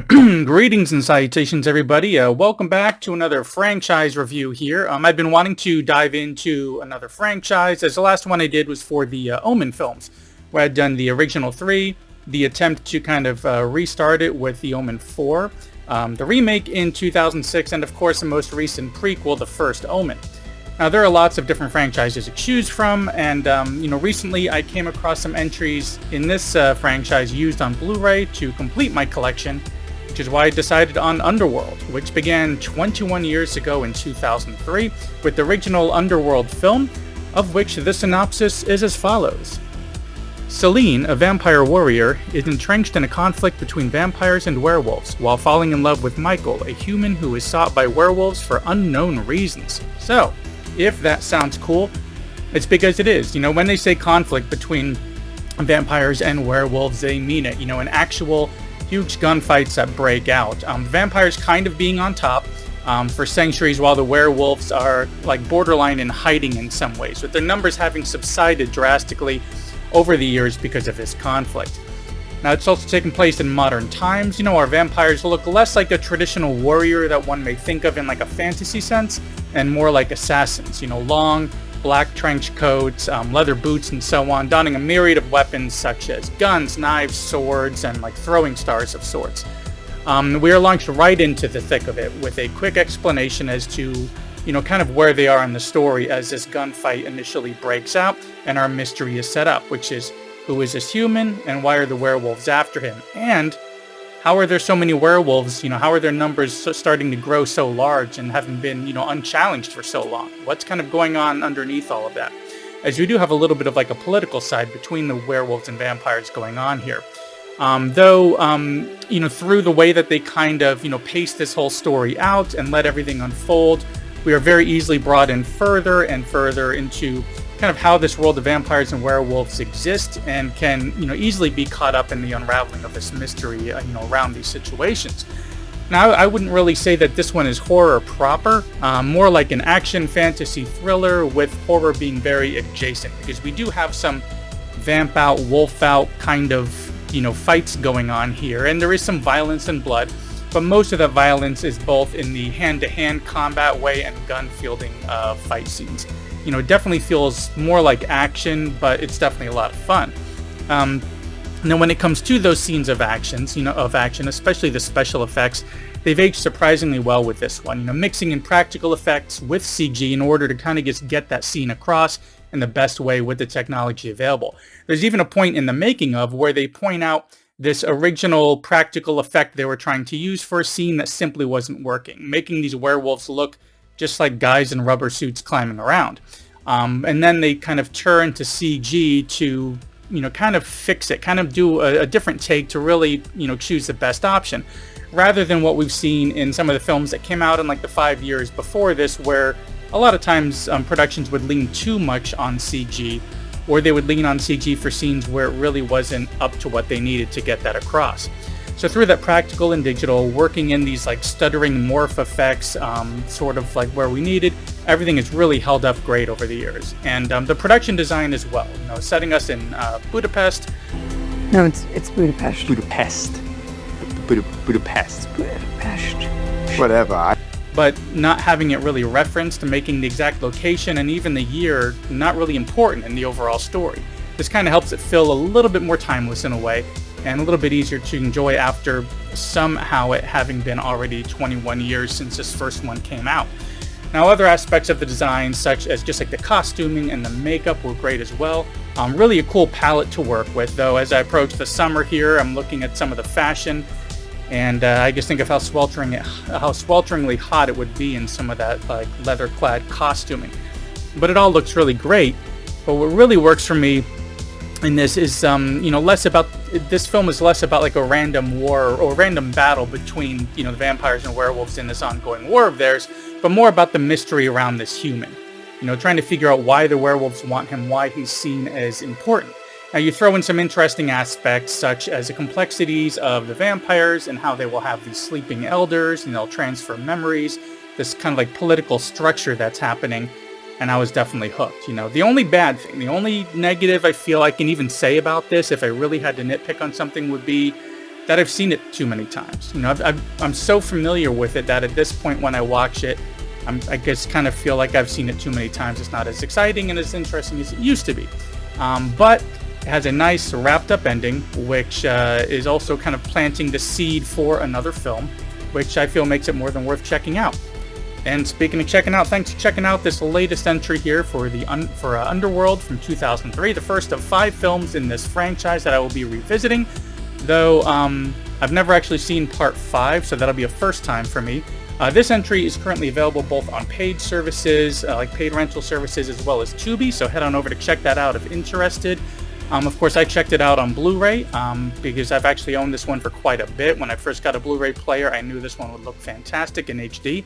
Greetings and salutations, everybody. Welcome back to another franchise review here. I've been wanting to dive into another franchise, as the last one I did was for the Omen films, where I'd done the original three, the attempt to kind of restart it with the Omen 4, the remake in 2006, and of course the most recent prequel, the first Omen. Now, there are lots of different franchises to choose from, and recently I came across some entries in this franchise used on Blu-ray to complete my collection, which is why I decided on Underworld, which began 21 years ago in 2003 with the original Underworld film, of which the synopsis is as follows. Selene, a vampire warrior, is entrenched in a conflict between vampires and werewolves, while falling in love with Michael, a human who is sought by werewolves for unknown reasons. So, if that sounds cool, it's because it is. When they say conflict between vampires and werewolves, they mean it. An actual huge gunfights that break out. Vampires kind of being on top for centuries, while the werewolves are like borderline in hiding in some ways, with their numbers having subsided drastically over the years because of this conflict. Now, it's also taken place in modern times. Our vampires look less like a traditional warrior that one may think of in like a fantasy sense, and more like assassins. Long, black trench coats, leather boots, and so on, donning a myriad of weapons such as guns, knives, swords, and like throwing stars of sorts. We are launched right into the thick of it with a quick explanation as to, kind of where they are in the story as this gunfight initially breaks out, and our mystery is set up, which is, who is this human, and why are the werewolves after him? And how are there so many werewolves? How are their numbers starting to grow so large and haven't been, unchallenged for so long? What's kind of going on underneath all of that? As we do have a little bit of like a political side between the werewolves and vampires going on here. Through the way that they kind of, pace this whole story out and let everything unfold, we are very easily brought in further and further into kind of how this world of vampires and werewolves exist, and can easily be caught up in the unraveling of this mystery around these situations. Now, I wouldn't really say that this one is horror proper, more like an action fantasy thriller with horror being very adjacent, because we do have some vamp out, wolf out kind of fights going on here, and there is some violence and blood, but most of that violence is both in the hand-to-hand combat way and gun-fielding fight scenes. It definitely feels more like action, but it's definitely a lot of fun. Now, when it comes to those scenes of action, especially the special effects, they've aged surprisingly well with this one. Mixing in practical effects with CG in order to kind of just get that scene across in the best way with the technology available. There's even a point in the making of where they point out this original practical effect they were trying to use for a scene that simply wasn't working, making these werewolves look just like guys in rubber suits climbing around. And then they kind of turn to CG to, kind of fix it, kind of do a different take to really, choose the best option, rather than what we've seen in some of the films that came out in like the 5 years before this, where a lot of times productions would lean too much on CG, or they would lean on CG for scenes where it really wasn't up to what they needed to get that across. So through that practical and digital, working in these like stuttering morph effects, sort of like where we needed, everything has really held up great over the years. And the production design as well, setting us in Budapest. No, it's Budapest. Budapest. Budapest. Whatever. But not having it really referenced, making the exact location and even the year not really important in the overall story. This kind of helps it feel a little bit more timeless in a way, and a little bit easier to enjoy after somehow it having been already 21 years since this first one came out. Now, other aspects of the design, such as just like the costuming and the makeup, were great as well. Really a cool palette to work with, though. As I approach the summer here, I'm looking at some of the fashion, and I just think of how swelteringly hot it would be in some of that like leather-clad costuming. But it all looks really great. But what really works for me in this is, less about, this film is less about like a random war or random battle between, the vampires and werewolves in this ongoing war of theirs, but more about the mystery around this human. Trying to figure out why the werewolves want him, why he's seen as important. Now, you throw in some interesting aspects, such as the complexities of the vampires and how they will have these sleeping elders, and they'll transfer memories, this kind of like political structure that's happening. And I was definitely hooked. The only bad thing, the only negative I feel I can even say about this, if I really had to nitpick on something, would be that I've seen it too many times. You know, I'm so familiar with it that at this point when I watch it, I guess kind of feel like I've seen it too many times. It's not as exciting and as interesting as it used to be. But it has a nice wrapped up ending, which is also kind of planting the seed for another film, which I feel makes it more than worth checking out. And speaking of checking out, thanks for checking out this latest entry here for Underworld from 2003, the first of 5 films in this franchise that I will be revisiting. Though I've never actually seen part 5, so that'll be a first time for me. This entry is currently available both on paid services, like paid rental services, as well as Tubi, so head on over to check that out if interested. Of course, I checked it out on Blu-ray because I've actually owned this one for quite a bit. When I first got a Blu-ray player, I knew this one would look fantastic in HD.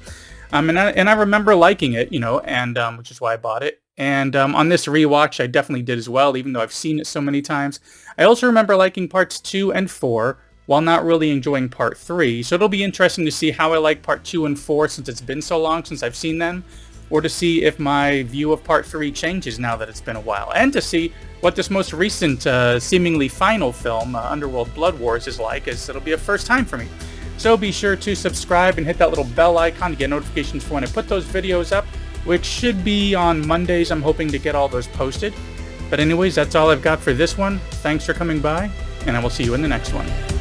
And I remember liking it, you know, and which is why I bought it. And on this rewatch, I definitely did as well, even though I've seen it so many times. I also remember liking parts 2 and 4, while not really enjoying part 3. So it'll be interesting to see how I like part 2 and 4 since it's been so long since I've seen them, or to see if my view of part 3 changes now that it's been a while, and to see what this most recent, seemingly final film, Underworld Blood Wars, is like, as it'll be a first time for me. So be sure to subscribe and hit that little bell icon to get notifications for when I put those videos up, which should be on Mondays. I'm hoping to get all those posted. But anyways, that's all I've got for this one. Thanks for coming by, and I will see you in the next one.